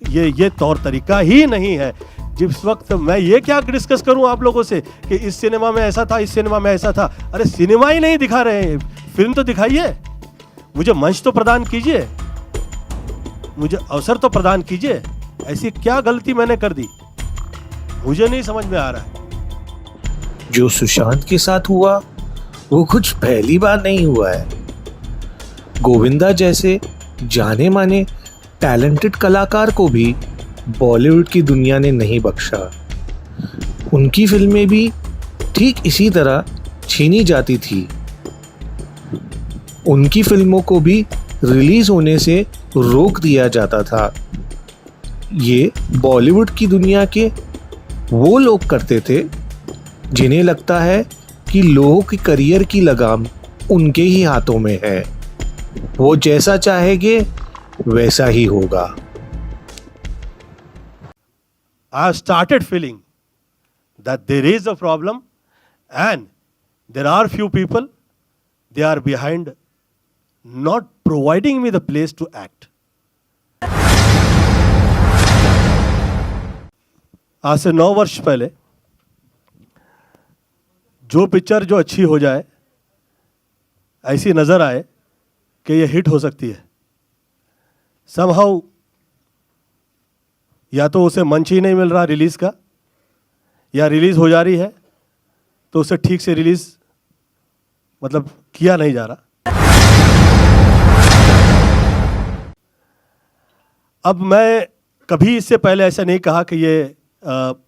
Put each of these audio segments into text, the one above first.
ये तौर तरीका ही नहीं है। जिस वक्त मैं ये क्या डिस्कस करूं आप लोगों से कि इस सिनेमा में ऐसा था, इस सिनेमा में ऐसा था। अरे सिनेमा ही नहीं दिखा रहे हैं, फिल्म तो दिखाइए, मुझे मंच तो प्रदान कीजिए, मुझे अवसर तो प्रदान कीजिए। ऐसी क्या गलती मैंने कर दी, मुझे नहीं समझ में आ रहा है। जो सुशांत के साथ हुआ वो कुछ पहली बार नहीं हुआ है। गोविंदा जैसे जाने माने टैलेंटेड कलाकार को भी बॉलीवुड की दुनिया ने नहीं बख्शा। उनकी फिल्में भी ठीक इसी तरह छीनी जाती थी। उनकी फिल्मों को भी रिलीज होने से रोक दिया जाता था। ये बॉलीवुड की दुनिया के वो लोग करते थे जिन्हें लगता है कि लोगों के करियर की लगाम उनके ही हाथों में है। वो जैसा चाहेंगे वैसा ही होगा। I started feeling that there is a problem and there are few people, they are behind not providing me the place to act. आज से 9 वर्ष पहले जो पिक्चर जो अच्छी हो जाए, ऐसी नज़र आए कि ये हिट हो सकती है, somehow या तो उसे मंच ही नहीं मिल रहा रिलीज़ का, या रिलीज़ हो जा रही है तो उसे ठीक से रिलीज़ मतलब किया नहीं जा रहा। अब मैं कभी इससे पहले ऐसा नहीं कहा कि ये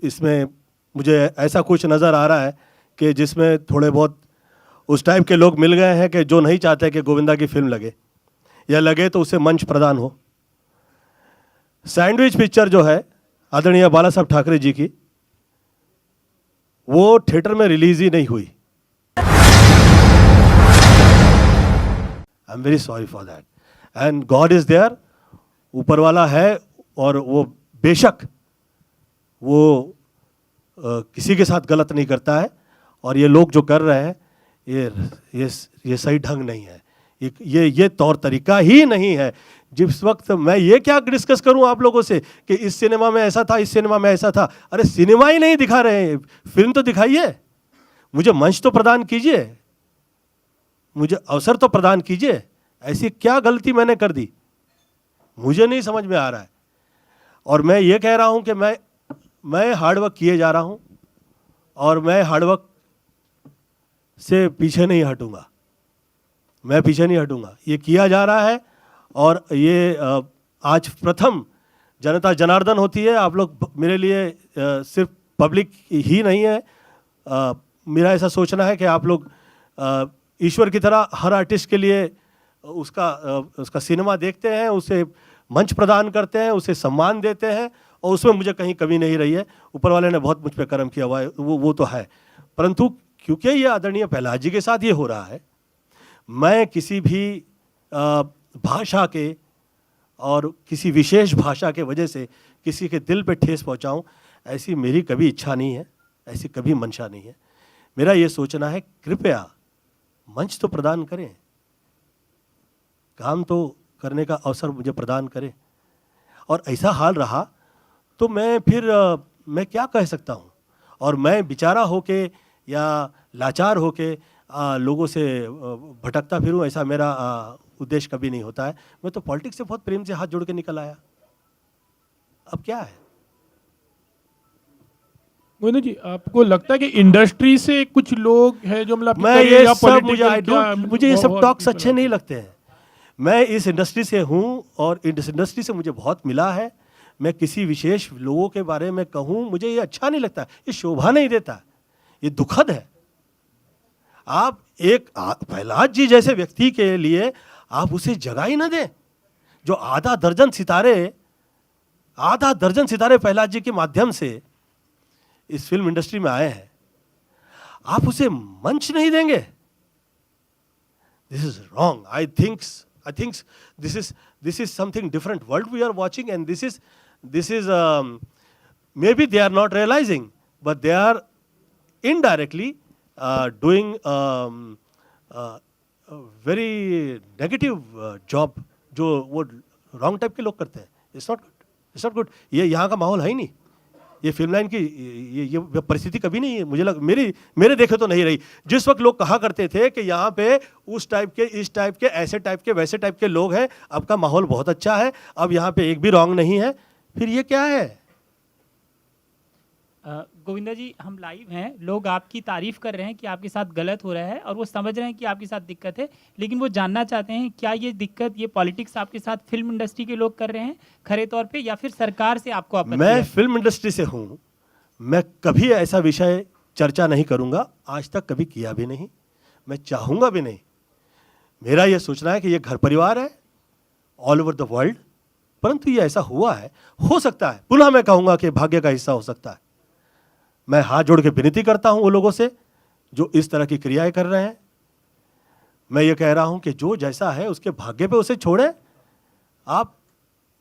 इसमें मुझे ऐसा कुछ नज़र आ रहा है कि जिसमें थोड़े बहुत उस टाइप के लोग मिल गए हैं कि जो नहीं चाहते कि गोविंदा की फिल्म लगे, या लगे तो उसे मंच प्रदान हो। सैंडविच पिक्चर जो है आदरणीय बाला साहब ठाकरे जी की, वो थिएटर में रिलीज ही नहीं हुई। I am very sorry for that and God is there, ऊपर वाला है और वो बेशक वो किसी के साथ गलत नहीं करता है, और ये लोग जो कर रहे हैं ये सही ढंग नहीं है, ये तौर तरीका ही नहीं है। जिस वक्त मैं ये क्या डिस्कस करूं आप लोगों से कि इस सिनेमा में ऐसा था, इस सिनेमा में ऐसा था। अरे सिनेमा ही नहीं दिखा रहे हैं, फिल्म तो दिखाइए, मुझे मंच तो प्रदान कीजिए, मुझे अवसर तो प्रदान कीजिए। ऐसी क्या गलती मैंने कर दी, मुझे नहीं समझ में आ रहा है। और मैं ये कह रहा हूं कि मैं हार्डवर्क किए जा रहा हूं और मैं हार्डवर्क से पीछे नहीं हटूंगा, मैं पीछे नहीं हटूंगा। ये किया जा रहा है और ये आज प्रथम जनता जनार्दन होती है। आप लोग मेरे लिए सिर्फ पब्लिक ही नहीं है, मेरा ऐसा सोचना है कि आप लोग ईश्वर की तरह हर आर्टिस्ट के लिए उसका सिनेमा देखते हैं, उसे मंच प्रदान करते हैं, उसे सम्मान देते हैं, और उसमें मुझे कहीं कमी नहीं रही है। ऊपर वाले ने बहुत मुझ पर कर्म किया हुआ है, वो तो है। परंतु क्योंकि ये आदरणीय प्रहलाद जी के साथ ये हो रहा है, मैं किसी भी भाषा के और किसी विशेष भाषा के वजह से किसी के दिल पे ठेस पहुंचाऊं, ऐसी मेरी कभी इच्छा नहीं है, ऐसी कभी मंशा नहीं है। मेरा ये सोचना है कृपया मंच तो प्रदान करें, काम तो करने का अवसर मुझे प्रदान करें। और ऐसा हाल रहा तो मैं फिर मैं क्या कह सकता हूँ, और मैं बेचारा होके या लाचार होके लोगों से भटकता फिरूं, ऐसा मेरा उद्देश्य कभी नहीं होता है। मैं तो पॉलिटिक्स से बहुत प्रेम से हाथ जोड़ के निकल आया, अब क्या है। गोविंदा जी, आपको लगता है कि इंडस्ट्री से कुछ लोग हैं जो मतलब मैं ये सब मुझे ये सब टॉक्स अच्छे नहीं लगते हैं। मैं इस इंडस्ट्री से हूँ और इस इंडस्ट्री से मुझे बहुत मिला है। मैं किसी विशेष लोगों के बारे में कहूँ, मुझे ये अच्छा नहीं लगता, ये शोभा नहीं देता, ये दुखद है। आप एक प्रहलाद जी जैसे व्यक्ति के लिए आप उसे जगह ही ना दें, जो आधा दर्जन सितारे प्रहलाद जी के माध्यम से इस फिल्म इंडस्ट्री में आए हैं, आप उसे मंच नहीं देंगे। This is wrong. I think this is something different world we are watching, and this is maybe they are not realizing, but they are indirectly doing very negative job जो वो रॉन्ग टाइप के लोग करते हैं। It's not good, it's not good. ये यहाँ का माहौल है ही नहीं, ये फिल्म लाइन की ये परिस्थिति कभी नहीं है, मुझे मेरे देखे तो नहीं रही। जिस वक्त लोग कहा करते थे कि यहाँ पे उस टाइप के, इस टाइप के, ऐसे टाइप के, वैसे टाइप के लोग हैं, अब का माहौल बहुत अच्छा है, अब यहाँ पे एक भी रॉन्ग नहीं है, फिर ये क्या है? गोविंदा जी, हम लाइव हैं, लोग आपकी तारीफ कर रहे हैं कि आपके साथ गलत हो रहा है और वो समझ रहे हैं कि आपके साथ दिक्कत है, लेकिन वो जानना चाहते हैं क्या ये दिक्कत, ये पॉलिटिक्स आपके साथ फिल्म इंडस्ट्री के लोग कर रहे हैं खरे तौर पे, या फिर सरकार से आपको आपत्ति मैं है? फिल्म इंडस्ट्री से हूँ, मैं कभी ऐसा विषय चर्चा नहीं करूँगा, आज तक कभी किया भी नहीं, मैं चाहूँगा भी नहीं। मेरा ये सोचना है कि ये घर परिवार है ऑल ओवर द वर्ल्ड, परंतु ये ऐसा हुआ है, हो सकता है, पुनः मैं कहूँगा कि भाग्य का हिस्सा हो सकता है। मैं हाथ जोड़ के विनती करता हूं वो लोगों से जो इस तरह की क्रियाएं कर रहे हैं। मैं ये कह रहा हूं कि जो जैसा है उसके भाग्य पे उसे छोड़ें। आप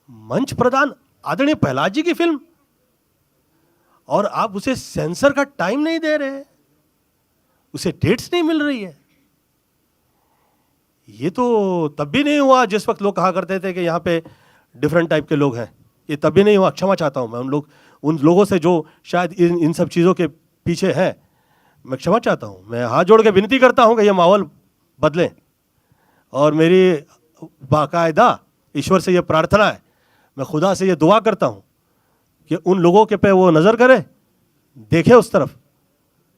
मंच प्रदान, आदरणीय प्रहलाद जी की फिल्म, और आप उसे सेंसर का टाइम नहीं दे रहे, उसे डेट्स नहीं मिल रही है। ये तो तब भी नहीं हुआ जिस वक्त लोग कहा करते थे कि यहाँ पे डिफरेंट टाइप के लोग हैं, ये तब भी नहीं हुआ। क्षमा चाहता हूँ मैं उन लोगों से जो शायद इन सब चीज़ों के पीछे हैं, मैं क्षमा चाहता हूँ। मैं हाथ जोड़ के विनती करता हूँ कि ये माहौल बदलें, और मेरी बाकायदा ईश्वर से ये प्रार्थना है, मैं खुदा से ये दुआ करता हूँ कि उन लोगों के पे वो नज़र करे, देखे उस तरफ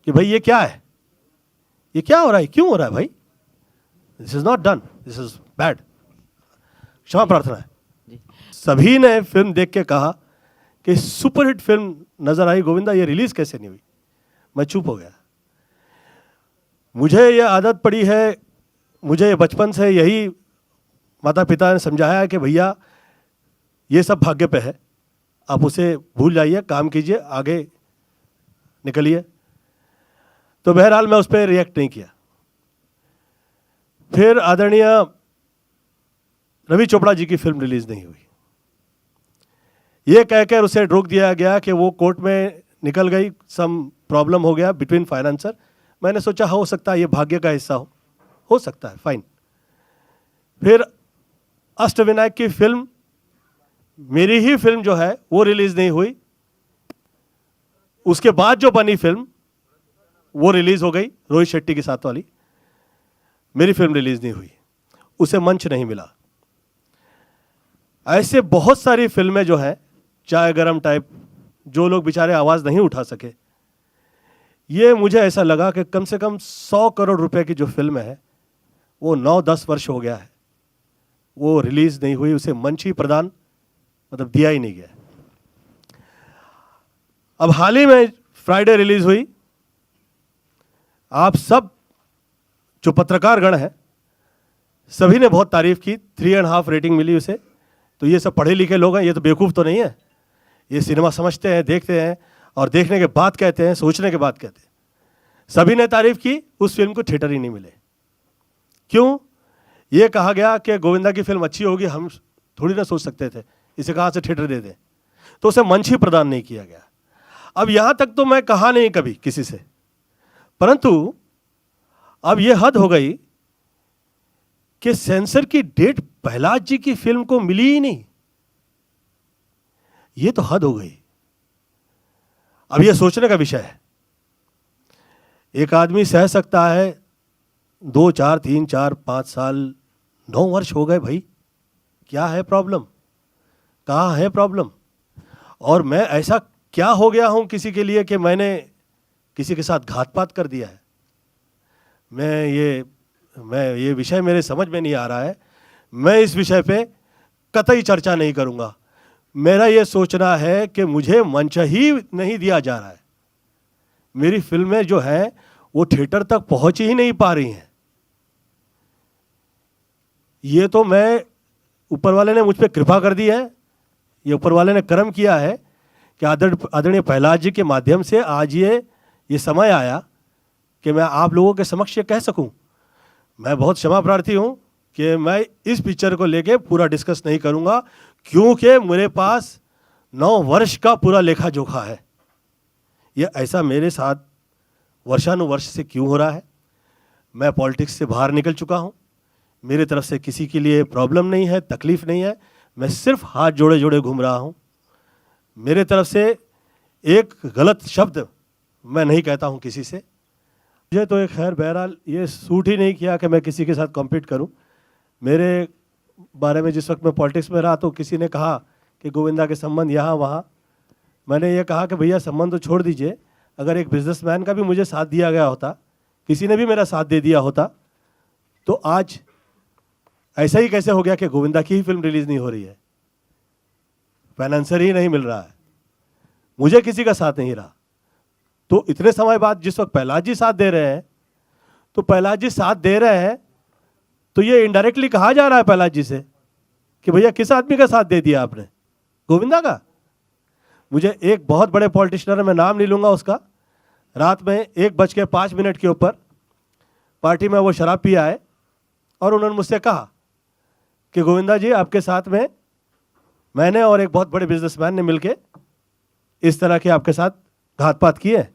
कि भाई ये क्या है, ये क्या हो रहा है, क्यों हो रहा है भाई, this is not done, this is bad. क्षमा प्रार्थना है। सभी ने फिल्म देख के कहा कि सुपरहिट फिल्म नजर आई, गोविंदा ये रिलीज कैसे नहीं हुई? मैं चुप हो गया। मुझे ये आदत पड़ी है, मुझे बचपन से यही माता पिता ने समझाया है कि भैया ये सब भाग्य पे है, आप उसे भूल जाइए, काम कीजिए, आगे निकलिए। तो बहरहाल मैं उस पर रिएक्ट नहीं किया। फिर आदरणीय रवि चोपड़ा जी की फिल्म रिलीज नहीं हुई, ये कहकर उसे रोक दिया गया कि वो कोर्ट में निकल गई, सम प्रॉब्लम हो गया बिटवीन फाइनेंसर। मैंने सोचा हो सकता है ये भाग्य का हिस्सा हो सकता है, फाइन। फिर अष्टविनायक की फिल्म, मेरी ही फिल्म जो है वो रिलीज नहीं हुई, उसके बाद जो बनी फिल्म वो रिलीज हो गई, रोहित शेट्टी के साथ वाली, मेरी फिल्म रिलीज नहीं हुई, उसे मंच नहीं मिला। ऐसे बहुत सारी फिल्में जो हैं चाय गरम टाइप, जो लोग बेचारे आवाज़ नहीं उठा सके, ये मुझे ऐसा लगा कि कम से कम 100 करोड़ रुपए की जो फिल्म है वो 9-10 वर्ष हो गया है, वो रिलीज़ नहीं हुई, उसे मंच ही प्रदान मतलब दिया ही नहीं गया। अब हाल ही में फ्राइडे रिलीज हुई, आप सब जो पत्रकार गण हैं सभी ने बहुत तारीफ की, 3.5 रेटिंग मिली उसे। तो ये सब पढ़े लिखे लोग हैं, ये तो बेवकूफ़ तो नहीं है, ये सिनेमा समझते हैं, देखते हैं, और देखने के बाद कहते हैं, सोचने के बाद कहते हैं। सभी ने तारीफ की, उस फिल्म को थिएटर ही नहीं मिले। क्यों? ये कहा गया कि गोविंदा की फिल्म अच्छी होगी, हम थोड़ी ना सोच सकते थे इसे कहाँ से थिएटर दे दें, तो उसे मंच ही प्रदान नहीं किया गया। अब यहाँ तक तो मैं कहा नहीं कभी किसी से, परंतु अब ये हद हो गई कि सेंसर की डेट प्रहलाद जी की फिल्म को मिली ही नहीं, ये तो हद हो गई। अब ये सोचने का विषय है, एक आदमी सह सकता है 2, 4, 3, 4, 5 साल, 9 वर्ष हो गए भाई, क्या है प्रॉब्लम, कहाँ है प्रॉब्लम? और मैं ऐसा क्या हो गया हूं किसी के लिए कि मैंने किसी के साथ घात-पात कर दिया है? मैं ये विषय मेरे समझ में नहीं आ रहा है। मैं इस विषय पे कतई चर्चा नहीं करूंगा। मेरा ये सोचना है कि मुझे मंच ही नहीं दिया जा रहा है, मेरी फिल्में जो हैं वो थिएटर तक पहुंच ही नहीं पा रही हैं। ये तो मैं, ऊपर वाले ने मुझ पर कृपा कर दी है, ये ऊपर वाले ने कर्म किया है कि आदरणीय प्रहलाद जी के माध्यम से आज ये समय आया कि मैं आप लोगों के समक्ष ये कह सकूं। मैं बहुत क्षमा प्रार्थी हूं कि मैं इस पिक्चर को लेके पूरा डिस्कस नहीं करूंगा, क्योंकि मेरे पास 9 वर्ष का पूरा लेखा जोखा है। ये ऐसा मेरे साथ वर्षानुवर्ष से क्यों हो रहा है? मैं पॉलिटिक्स से बाहर निकल चुका हूं, मेरी तरफ से किसी के लिए प्रॉब्लम नहीं है, तकलीफ नहीं है। मैं सिर्फ हाथ जोड़े जोड़े घूम रहा हूं मेरे तरफ से एक गलत शब्द मैं नहीं कहता हूँ किसी से। मुझे तो एक खैर बहरहाल ये सूट ही नहीं किया कि मैं किसी के साथ कॉम्पीट करूं। मेरे बारे में जिस वक्त मैं पॉलिटिक्स में रहा तो किसी ने कहा कि गोविंदा के संबंध यहाँ वहाँ। मैंने ये कहा कि भैया संबंध तो छोड़ दीजिए, अगर एक बिजनेसमैन का भी मुझे साथ दिया गया होता, किसी ने भी मेरा साथ दे दिया होता, तो आज ऐसा ही कैसे हो गया कि गोविंदा की ही फिल्म रिलीज़ नहीं हो रही है, फाइनेंसर ही नहीं मिल रहा है, मुझे किसी का साथ नहीं रहा। तो इतने समय बाद जिस वक्त प्रहलाद जी साथ दे रहे हैं, तो प्रहलाद जी साथ दे रहे हैं तो ये इनडायरेक्टली कहा जा रहा है प्रहलाद जी से कि भैया किस आदमी का साथ दे दिया आपने, गोविंदा का। मुझे एक बहुत बड़े पॉलिटिशियन, मैं नाम नहीं लूँगा उसका, रात में 1:05 के ऊपर पार्टी में वो शराब पिया है और उन्होंने मुझसे कहा कि गोविंदा जी आपके साथ में मैंने और एक बहुत बड़े बिजनेसमैन ने मिलके इस तरह के आपके साथ घात पात किए।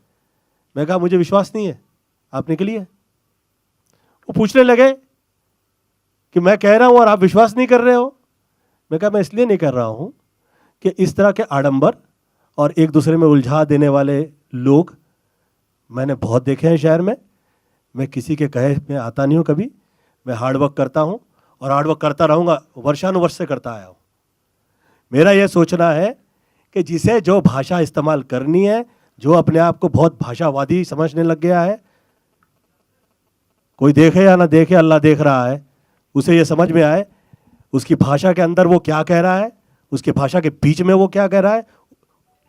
मैं कहा मुझे विश्वास नहीं है, आप निकलिए। वो पूछने लगे कि मैं कह रहा हूं और आप विश्वास नहीं कर रहे हो। मैं कहा मैं इसलिए नहीं कर रहा हूं कि इस तरह के आडंबर और एक दूसरे में उलझा देने वाले लोग मैंने बहुत देखे हैं शहर में। मैं किसी के कहे में आता नहीं हूं कभी। मैं हार्डवर्क करता हूं और हार्डवर्क करता रहूंगा, वर्षानुवर्ष से करता आया हूं। मेरा यह सोचना है कि जिसे जो भाषा इस्तेमाल करनी है, जो अपने आप को बहुत भाषावादी समझने लग गया है, कोई देखे या ना देखे अल्लाह देख रहा है, उसे ये समझ में आए उसकी भाषा के अंदर वो क्या कह रहा है, उसकी भाषा के बीच में वो क्या कह रहा है।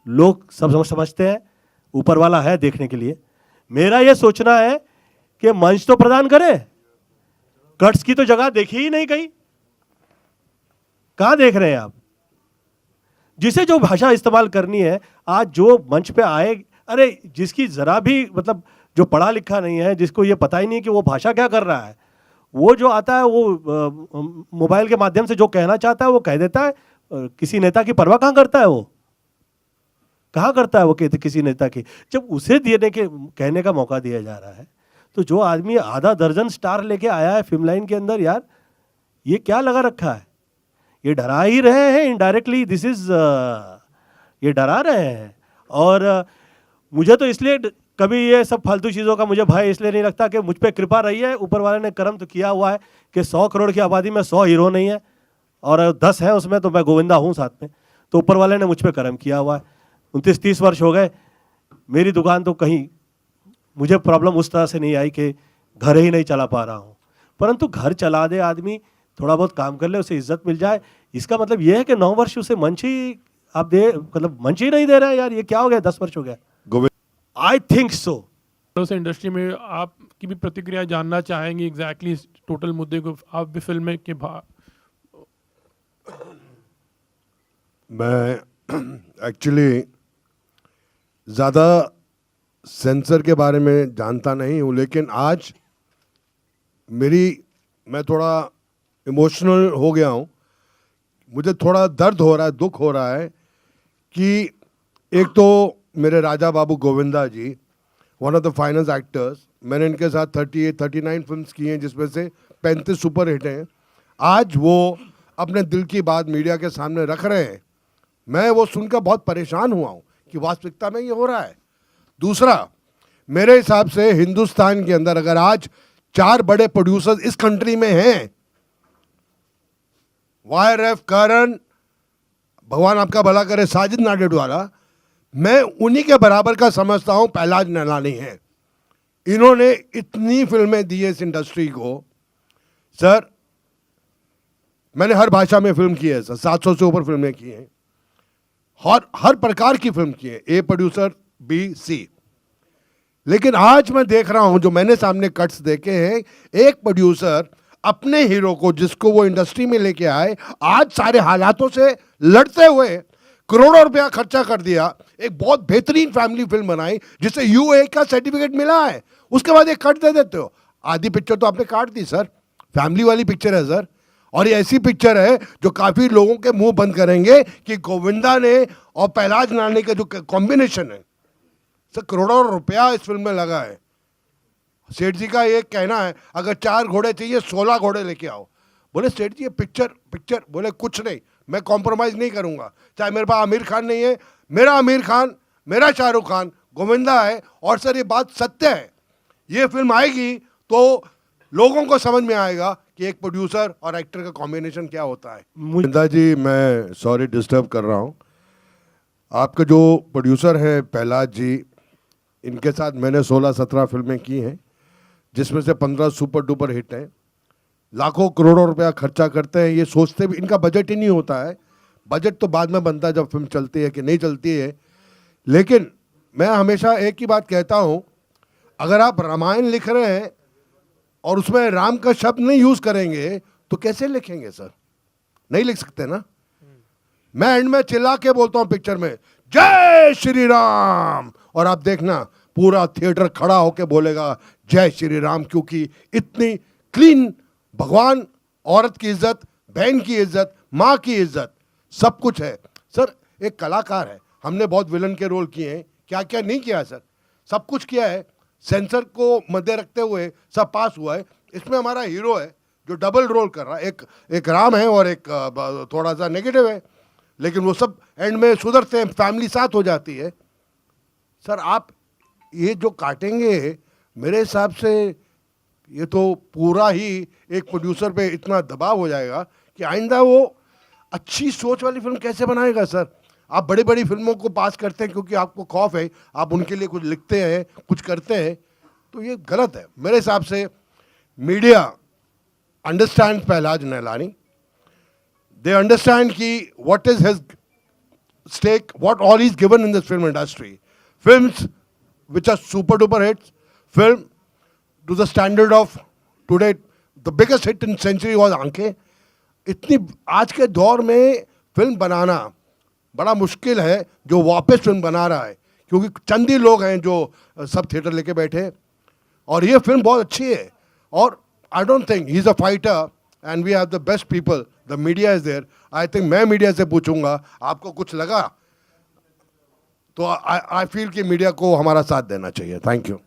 लोग सब समझते हैं, ऊपर वाला है देखने के लिए। मेरा ये सोचना है कि मंच तो प्रदान करे, कट्स की तो जगह देखी ही नहीं कहीं। कहां देख रहे हैं आप? जिसे जो भाषा इस्तेमाल करनी है, आज जो मंच पे आए, अरे जिसकी जरा भी मतलब जो पढ़ा लिखा नहीं है, जिसको ये पता ही नहीं कि वो भाषा क्या कर रहा है, वो जो आता है वो मोबाइल के माध्यम से जो कहना चाहता है वो कह देता है। किसी नेता की परवाह कहाँ करता है? वो कहाँ करता है वो किसी नेता की? जब उसे देने के कहने का मौका दिया जा रहा है, तो जो आदमी आधा दर्जन स्टार लेके आया है फिल्म लाइन के अंदर, यार ये क्या लगा रखा है? ये डरा ही रहे हैं इनडायरेक्टली, दिस इज ये डरा रहे हैं। और मुझे तो इसलिए कभी ये सब फालतू चीज़ों का मुझे भय इसलिए नहीं लगता कि मुझ पे कृपा रही है, ऊपर वाले ने कर्म तो किया हुआ है कि 100 करोड़ की आबादी में 100 हीरो नहीं है और 10 हैं उसमें, तो मैं गोविंदा हूँ साथ में। तो ऊपर वाले ने मुझ पे कर्म किया हुआ है। 29-30 वर्ष हो गए, मेरी दुकान तो कहीं मुझे प्रॉब्लम उस तरह से नहीं आई कि घर ही नहीं चला पा रहा हूँ, परंतु घर चला दे आदमी, थोड़ा बहुत काम कर ले, उसे इज्जत मिल जाए। इसका मतलब ये है कि 9 वर्ष उसे मंच ही आप दे, मतलब मंच ही नहीं दे रहे हैं। यार ये क्या हो गया? 10 वर्ष हो गया। I think so. से इंडस्ट्री में आपकी भी प्रतिक्रिया जानना चाहेंगे एग्जैक्टली इस टोटल मुद्दे को। आप भी फिल्म में के मैं एक्चुअली ज़्यादा सेंसर के बारे में जानता नहीं हूँ, लेकिन आज मैं थोड़ा इमोशनल हो गया हूँ। मुझे थोड़ा दर्द हो रहा है, दुख हो रहा है कि एक तो मेरे Raja Babu Govinda ji, one of the finest actors, मैंने इनके साथ 39 फिल्म्स की हैं, जिसमें से 35 सुपर हिट हैं। आज वो अपने दिल की बात मीडिया के सामने रख रहे हैं। मैं वो सुनकर बहुत परेशान हुआ हूँ कि वास्तविकता में ये हो रहा है। दूसरा, मेरे हिसाब से हिंदुस्तान के अंदर अगर आज 4 बड़े प्रोड्यूसर्स इस कंट्री में हैं, YRF, करण, भगवान आपका भला करे, साजिद नाडियाडवाला, मैं उन्हीं के बराबर का समझता हूं प्रहलाद नैलानी है। इन्होंने इतनी फिल्में दी है इस इंडस्ट्री को। सर, मैंने हर भाषा में फिल्म की है सर, 700 से ऊपर फिल्में की हैं, हर प्रकार की फिल्म की है, ए प्रोड्यूसर, बी, सी। लेकिन आज मैं देख रहा हूं, जो मैंने सामने कट्स देखे हैं, एक प्रोड्यूसर अपने हीरो को, जिसको वो इंडस्ट्री में लेके आए, आज सारे हालातों से लड़ते हुए करोड़ों रुपया खर्चा कर दिया, एक बहुत बेहतरीन फैमिली फिल्म बनाई जिसे UA का सर्टिफिकेट मिला है। उसके बाद एक कट दे देते हो। आधी पिक्चर तो आपने काट दी सर, फैमिली वाली पिक्चर है सर, और ये ऐसी पिक्चर है जो काफी लोगों के मुंह बंद करेंगे कि गोविंदा ने और प्रहलाद नानी का जो कॉम्बिनेशन है सर, करोड़ों रुपया इस फिल्म में लगा है। सेठ जी का ये कहना है, अगर 4 घोड़े चाहिए 16 घोड़े लेके आओ। बोले सेठ जी ये पिक्चर, बोले कुछ नहीं, मैं कॉम्प्रोमाइज़ नहीं करूंगा। चाहे मेरे पास आमिर खान नहीं है, मेरा आमिर खान, मेरा शाहरुख खान, गोविंदा है। और सर ये बात सत्य है, ये फिल्म आएगी तो लोगों को समझ में आएगा कि एक प्रोड्यूसर और एक्टर का कॉम्बिनेशन क्या होता है। गोविंदा जी, मैं सॉरी डिस्टर्ब कर रहा हूँ। आपके जो प्रोड्यूसर हैं प्रहलाद जी, इनके साथ मैंने 16-17 फिल्में की हैं, जिसमें से 15 सुपर डुपर हिट हैं। लाखों करोड़ों रुपया खर्चा करते हैं, ये सोचते भी इनका बजट ही नहीं होता है। बजट तो बाद में बनता है जब फिल्म चलती है कि नहीं चलती है। लेकिन मैं हमेशा एक ही बात कहता हूँ, अगर आप रामायण लिख रहे हैं और उसमें राम का शब्द नहीं यूज करेंगे तो कैसे लिखेंगे सर? नहीं लिख सकते ना। मैं एंड में चिल्ला के बोलता हूँ पिक्चर में, जय श्री राम, और आप देखना पूरा थिएटर खड़ा होके बोलेगा जय श्री राम, क्योंकि इतनी क्लीन भगवान, औरत की इज्जत, बहन की इज्जत, माँ की इज्जत, सब कुछ है। सर एक कलाकार है, हमने बहुत विलन के रोल किए हैं, क्या क्या नहीं किया है सर, सब कुछ किया है। सेंसर को मध्य रखते हुए सब पास हुआ है। इसमें हमारा हीरो है जो डबल रोल कर रहा है, एक राम है और एक थोड़ा सा नेगेटिव है, लेकिन वो सब एंड में सुधरते हैं, फैमिली साथ हो जाती है। सर आप ये जो काटेंगे, मेरे हिसाब से ये तो पूरा ही एक प्रोड्यूसर पे इतना दबाव हो जाएगा कि आइंदा वो अच्छी सोच वाली फिल्म कैसे बनाएगा सर? आप बड़ी बड़ी फिल्मों को पास करते हैं क्योंकि आपको खौफ है, आप उनके लिए कुछ लिखते हैं, कुछ करते हैं, तो ये गलत है मेरे हिसाब से। Media understand Prahlad Nailani, they understand कि what is his stake, what all he's given in this film industry. Films which are super duper hits, film to the standard of today, the biggest hit in century was आंखें। इतनी आज के दौर में film बनाना बड़ा मुश्किल है जो वापस फिल्म बना रहा है, क्योंकि चंद ही लोग हैं जो सब थिएटर लेके बैठे, और ये फिल्म बहुत अच्छी है। और I don't think he is a fighter and we have the best people, the media is there. I think मैं मीडिया से पूछूंगा आपको कुछ लगा तो आई फील कि मीडिया को हमारा साथ देना चाहिए। Thank you.